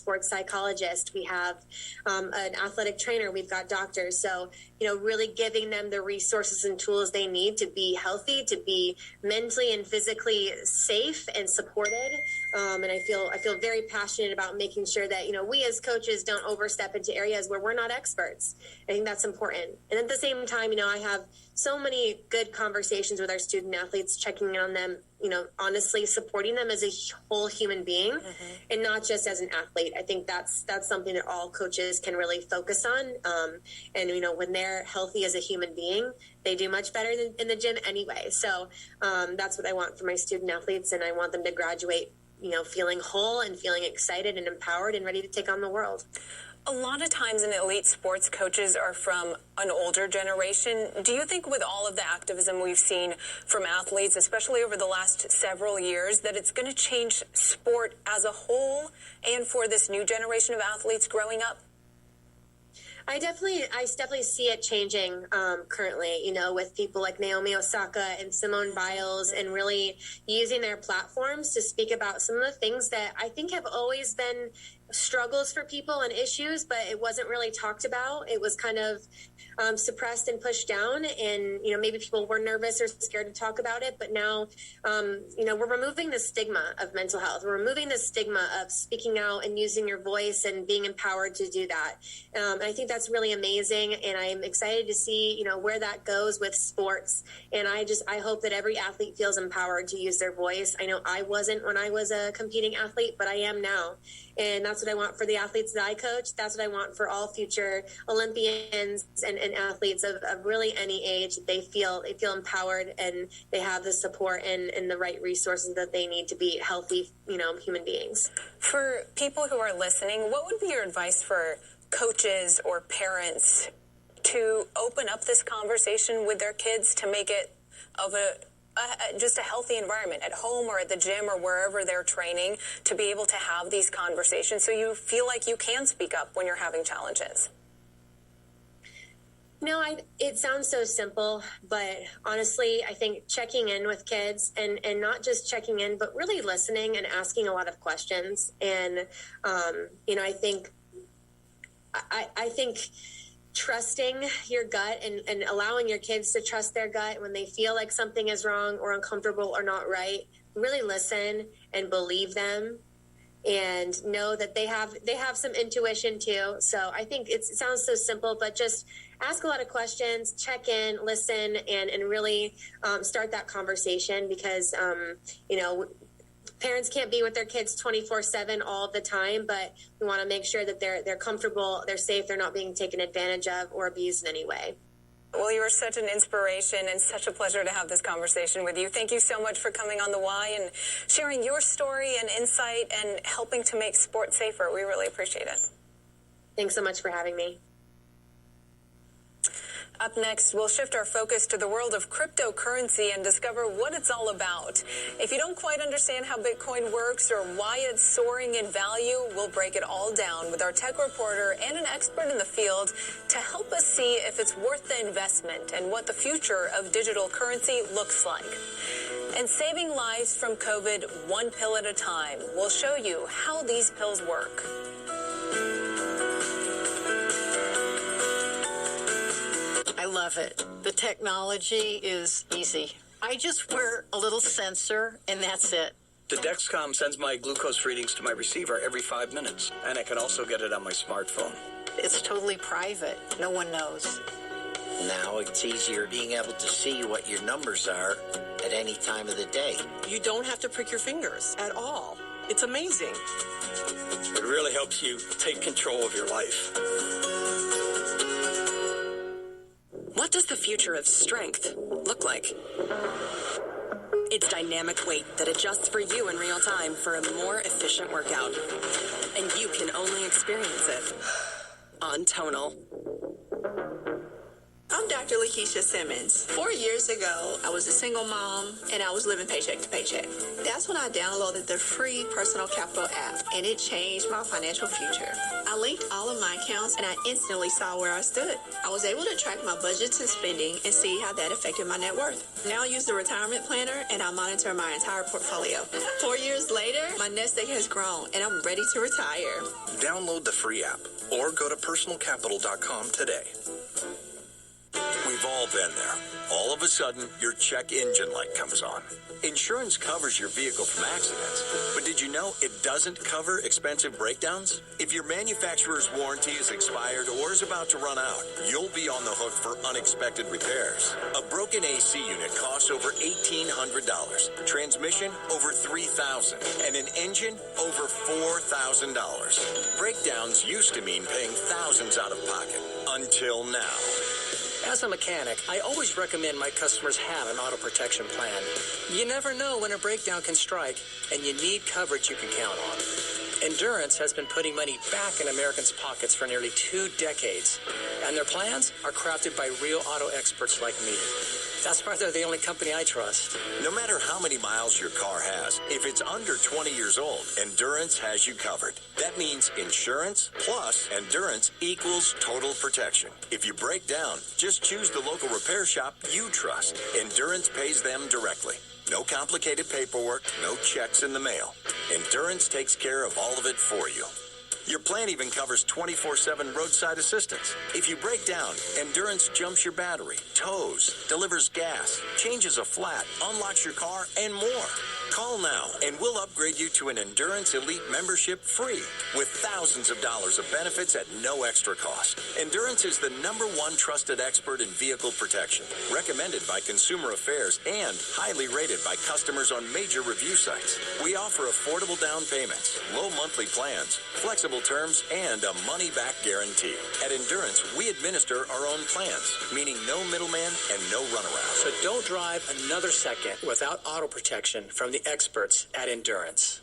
sports psychologist, we have an athletic trainer, we've got doctors. So, really giving them the resources and tools they need to be healthy, to be mentally and physically safe and supported. And I feel very passionate about making sure that, we as coaches don't overstep into areas where we're not experts. I think that's important. And at the same time, I have so many good conversations with our student athletes, checking in on them, honestly supporting them as a whole human being and not just as an athlete. I think that's something that all coaches can really focus on. And, when they're healthy as a human being, they do much better than in the gym anyway. So that's what I want for my student athletes. And I want them to graduate, feeling whole and feeling excited and empowered and ready to take on the world. A lot of times in elite sports, coaches are from an older generation. Do you think with all of the activism we've seen from athletes, especially over the last several years, that it's going to change sport as a whole and for this new generation of athletes growing up? I definitely see it changing currently, with people like Naomi Osaka and Simone Biles, and really using their platforms to speak about some of the things that I think have always been struggles for people and issues, but it wasn't really talked about. It was kind of suppressed and pushed down, and maybe people were nervous or scared to talk about it. But now we're removing the stigma of mental health. We're removing the stigma of speaking out and using your voice and being empowered to do that. I think that's really amazing, and I'm excited to see where that goes with sports. And I hope that every athlete feels empowered to use their voice. I know I wasn't when I was a competing athlete, but I am now. And that's what I want for the athletes that I coach. That's what I want for all future Olympians and athletes of really any age. They feel empowered, and they have the support and the right resources that they need to be healthy, human beings. For people who are listening, what would be your advice for coaches or parents to open up this conversation with their kids to make it of just a healthy environment at home or at the gym or wherever they're training, to be able to have these conversations so you feel like you can speak up when you're having challenges? It sounds so simple, but honestly, I think checking in with kids and not just checking in, but really listening and asking a lot of questions. And, I think trusting your gut and allowing your kids to trust their gut when they feel like something is wrong or uncomfortable or not right, really listen and believe them and know that they have some intuition too. So I think it sounds so simple, but just ask a lot of questions, check in, listen, and really start that conversation, because, parents can't be with their kids 24/7 all the time, but we want to make sure that they're comfortable, they're safe, they're not being taken advantage of or abused in any way. Well, you are such an inspiration, and such a pleasure to have this conversation with you. Thank you so much for coming on The Why and sharing your story and insight and helping to make sports safer. We really appreciate it. Thanks so much for having me. Up next, we'll shift our focus to the world of cryptocurrency and discover what it's all about. If you don't quite understand how Bitcoin works or why it's soaring in value, we'll break it all down with our tech reporter and an expert in the field to help us see if it's worth the investment and what the future of digital currency looks like. And saving lives from COVID one pill at a time. We'll show you how these pills work. I love it. The technology is easy. I just wear a little sensor, and that's it. The Dexcom sends my glucose readings to my receiver every 5 minutes, and I can also get it on my smartphone. It's totally private. No one knows. Now it's easier being able to see what your numbers are at any time of the day. You don't have to prick your fingers at all. It's amazing. It really helps you take control of your life. What does the future of strength look like? It's dynamic weight that adjusts for you in real time for a more efficient workout. And you can only experience it on Tonal. I'm Dr. Lakeisha Simmons. 4 years ago, I was a single mom, and I was living paycheck to paycheck. That's when I downloaded the free Personal Capital app, and it changed my financial future. I linked all of my accounts, and I instantly saw where I stood. I was able to track my budgets and spending and see how that affected my net worth. Now I use the retirement planner, and I monitor my entire portfolio. 4 years later, my nest egg has grown, and I'm ready to retire. Download the free app or go to personalcapital.com today. We've all been there. All of a sudden, your check engine light comes on. Insurance covers your vehicle from accidents, but did you know it doesn't cover expensive breakdowns? If your manufacturer's warranty is expired or is about to run out, you'll be on the hook for unexpected repairs. A broken AC unit costs over $1,800, transmission over $3,000, and an engine over $4,000. Breakdowns used to mean paying thousands out of pocket, until now. As a mechanic, I always recommend my customers have an auto protection plan. You never know when a breakdown can strike, and you need coverage you can count on. Endurance has been putting money back in Americans' pockets for nearly 2 decades, and their plans are crafted by real auto experts like me. That's why they're the only company I trust. No matter how many miles your car has, if it's under 20 years old, Endurance has you covered. That means insurance plus Endurance equals total protection. If you break down, just choose the local repair shop you trust. Endurance pays them directly. No complicated paperwork, no checks in the mail. Endurance takes care of all of it for you. Your plan even covers 24/7 roadside assistance. If you break down, Endurance jumps your battery, tows, delivers gas, changes a flat, unlocks your car, and more. Call now, and we'll upgrade you to an Endurance Elite membership free with thousands of dollars of benefits at no extra cost. Endurance is the #1 trusted expert in vehicle protection, recommended by Consumer Affairs and highly rated by customers on major review sites. We offer affordable down payments, low monthly plans, flexible terms, and a money-back guarantee. At Endurance, we administer our own plans, meaning no middleman and no runaround. So don't drive another second without auto protection from the experts at Endurance.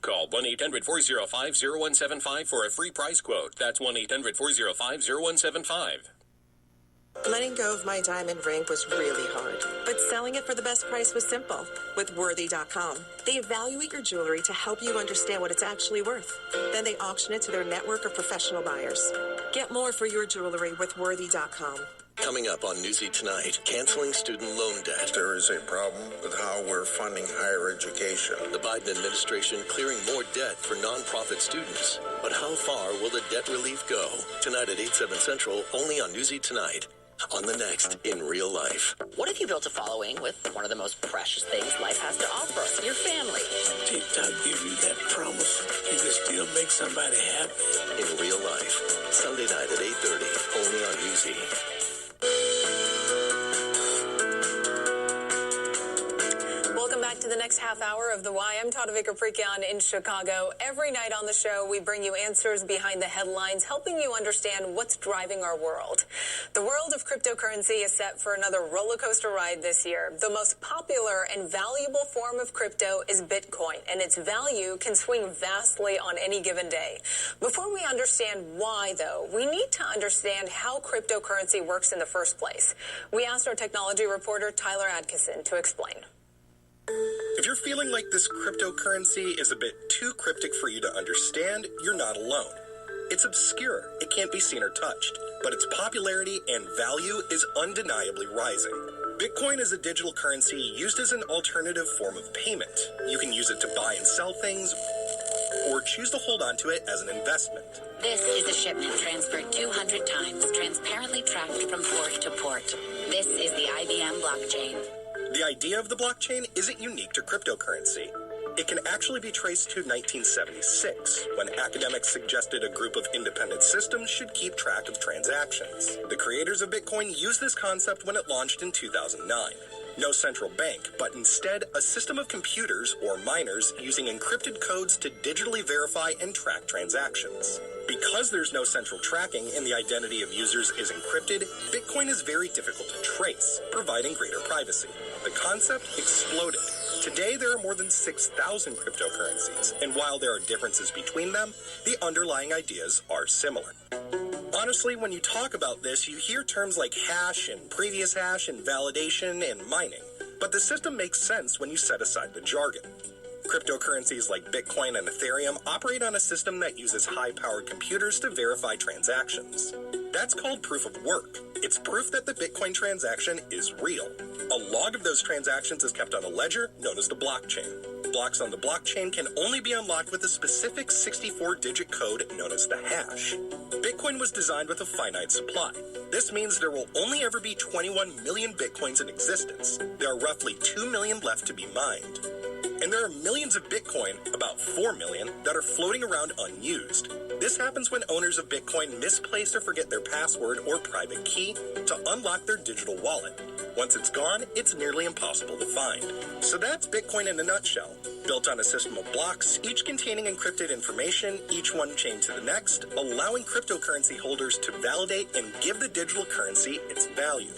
Call 1-800-405-0175 for a free price quote. That's 1-800-405-0175. Letting go of my diamond ring was really hard, but selling it for the best price was simple with Worthy.com. They evaluate your jewelry to help you understand what it's actually worth. Then they auction it to their network of professional buyers. Get more for your jewelry with Worthy.com. Coming up on Newsy Tonight, canceling student loan debt. There is a problem with how we're funding higher education. The Biden administration clearing more debt for nonprofit students. But how far will the debt relief go? Tonight at 8/7 Central, only on Newsy Tonight. On the next, In Real Life. What if you built a following with one of the most precious things life has to offer? Your family. TikTok give you that promise you can still make somebody happy. In Real Life. Sunday night at 8:30, only on Newsy. Welcome back to the next half hour of The Why. I'm Tadevika Prikyan in Chicago. Every night on the show, we bring you answers behind the headlines, helping you understand what's driving our world. The world of cryptocurrency is set for another roller coaster ride this year. The most popular and valuable form of crypto is Bitcoin, and its value can swing vastly on any given day. Before we understand why, though, we need to understand how cryptocurrency works in the first place. We asked our technology reporter, Tyler Atkinson, to explain. If you're feeling like this cryptocurrency is a bit too cryptic for you to understand, you're not alone. It's obscure, it can't be seen or touched, but its popularity and value is undeniably rising. Bitcoin is a digital currency used as an alternative form of payment. You can use it to buy and sell things, or choose to hold on to it as an investment. This is a shipment transferred 200 times, transparently tracked from port to port. This is the IBM blockchain. The idea of the blockchain isn't unique to cryptocurrency. It can actually be traced to 1976, when academics suggested a group of independent systems should keep track of transactions. The creators of Bitcoin used this concept when it launched in 2009. No central bank, but instead a system of computers or miners using encrypted codes to digitally verify and track transactions. Because there's no central tracking and the identity of users is encrypted, Bitcoin is very difficult to trace, providing greater privacy. The concept exploded. Today, there are more than 6,000 cryptocurrencies, and while there are differences between them, the underlying ideas are similar. Honestly, when you talk about this, you hear terms like hash and previous hash and validation and mining, but the system makes sense when you set aside the jargon. Cryptocurrencies like Bitcoin and Ethereum operate on a system that uses high-powered computers to verify transactions. That's called proof of work. It's proof that the Bitcoin transaction is real. A log of those transactions is kept on a ledger known as the blockchain. of blocks on the blockchain can only be unlocked with a specific 64-digit code known as the hash. Bitcoin was designed with a finite supply. This means there will only ever be 21 million Bitcoins in existence. There are roughly 2 million left to be mined. And there are millions of Bitcoin, about 4 million, that are floating around unused. This happens when owners of Bitcoin misplace or forget their password or private key to unlock their digital wallet. Once it's gone, it's nearly impossible to find. So that's Bitcoin in a nutshell. Built on a system of blocks, each containing encrypted information, each one chained to the next, allowing cryptocurrency holders to validate and give the digital currency its value.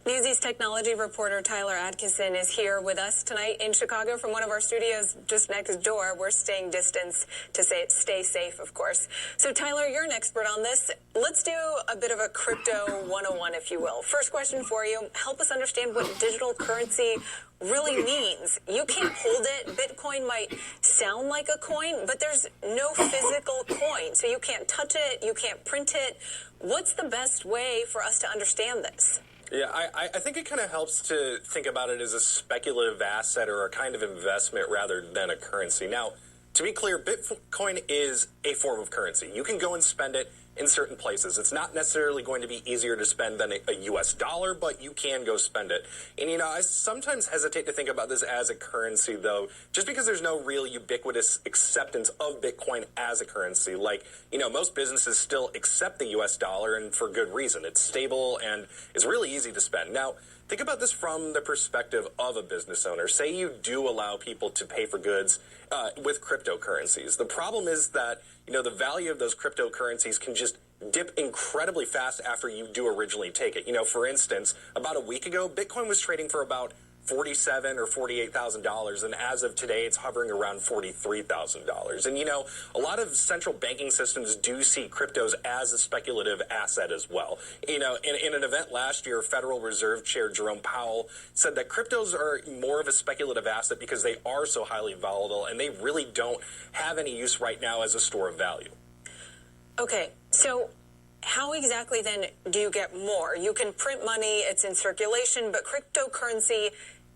Newsy's technology reporter Tyler Atkinson is here with us tonight in Chicago from one of our studios just next door. We're staying distance to stay safe, of course. So, Tyler, you're an expert on this. Let's do a bit of a crypto 101, if you will. First question for you. Help us understand what digital currency really means. You can't hold it. Bitcoin might sound like a coin, but there's no physical coin. So you can't touch it. You can't print it. What's the best way for us to understand this? Yeah, I think it kind of helps to think about it as a speculative asset or a kind of investment rather than a currency. Now, to be clear, Bitcoin is a form of currency. You can go and spend it in certain places. It's not necessarily going to be easier to spend than a U.S. dollar, but you can go spend it. And, you know, I sometimes hesitate to think about this as a currency, though, just because there's no real ubiquitous acceptance of Bitcoin as a currency. Like, you know, most businesses still accept the U.S. dollar, and for good reason. It's stable and it's really easy to spend. Now, think about this from the perspective of a business owner. Say you do allow people to pay for goods with cryptocurrencies. The problem is that, you know, the value of those cryptocurrencies can just dip incredibly fast after you do originally take it. You know, for instance, about a week ago, Bitcoin was trading for about $47,000 or $48,000, and as of today, it's hovering around $43,000. And, you know, a lot of central banking systems do see cryptos as a speculative asset as well. You know, in an event last year, Federal Reserve Chair Jerome Powell said that cryptos are more of a speculative asset because they are so highly volatile, and they really don't have any use right now as a store of value. Okay, so how exactly then do you get more? You can print money, it's in circulation, but cryptocurrency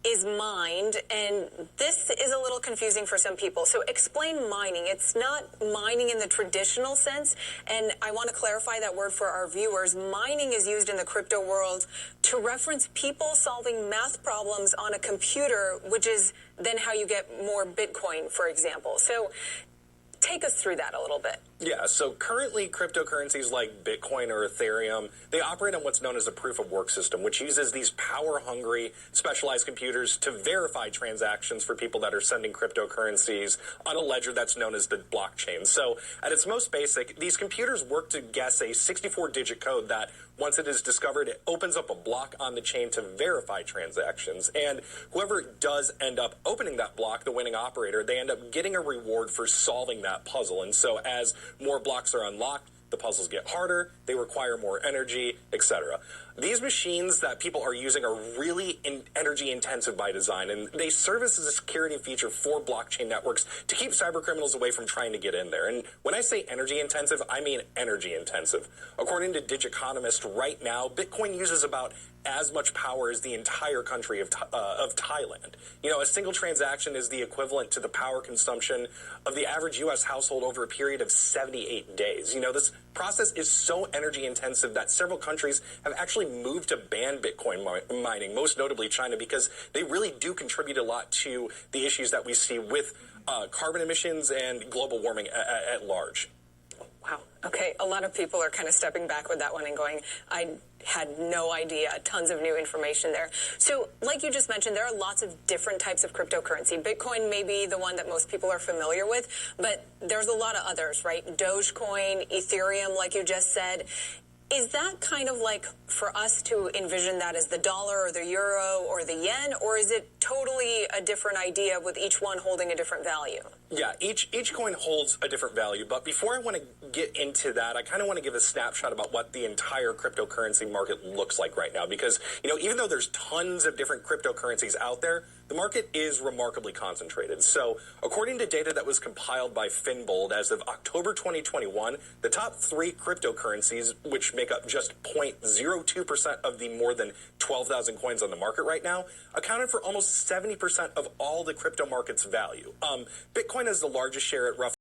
is mined, and this is a little confusing for some people. So explain mining. It's not mining in the traditional sense, and I want to clarify that word for our viewers. Mining is used in the crypto world to reference people solving math problems on a computer, which is then how you get more Bitcoin, for example. So take us through that a little bit. Yeah, so currently cryptocurrencies like Bitcoin or Ethereum, they operate on what's known as a proof of work system, which uses these power-hungry, specialized computers to verify transactions for people that are sending cryptocurrencies on a ledger that's known as the blockchain. So at its most basic, these computers work to guess a 64-digit code that, once it is discovered, it opens up a block on the chain to verify transactions. And whoever does end up opening that block, the winning operator, they end up getting a reward for solving that puzzle. And so as more blocks are unlocked, the puzzles get harder, they require more energy, etc. These machines that people are using are really energy intensive by design, and they serve as a security feature for blockchain networks to keep cyber criminals away from trying to get in there. And when I say energy intensive, I mean energy intensive. According to Digiconomist, right now, Bitcoin uses about as much power as the entire country of Thailand. You know, a single transaction is the equivalent to the power consumption of the average U.S. household over a period of 78 days. You know, this process is so energy intensive that several countries have actually moved to ban Bitcoin mining, most notably China, because they really do contribute a lot to the issues that we see with carbon emissions and global warming at large. Wow. Okay, a lot of people are kind of stepping back with that one and going, I had no idea. Tons of new information there. So, like you just mentioned, there are lots of different types of cryptocurrency. Bitcoin may be the one that most people are familiar with, but there's a lot of others, right? Dogecoin, Ethereum, like you just said. Is that kind of like for us to envision that as the dollar or the euro or the yen, or is it totally a different idea with each one holding a different value? Yeah, each coin holds a different value, but before I want to get into that, I kind of want to give a snapshot about what the entire cryptocurrency market looks like right now, because, you know, even though there's tons of different cryptocurrencies out there, the market is remarkably concentrated. So, according to data that was compiled by Finbold as of October 2021, the top 3 cryptocurrencies, which make up just 0.02% of the more than 12,000 coins on the market right now, accounted for almost 70% of all the crypto market's value. Bitcoin has the largest share at roughly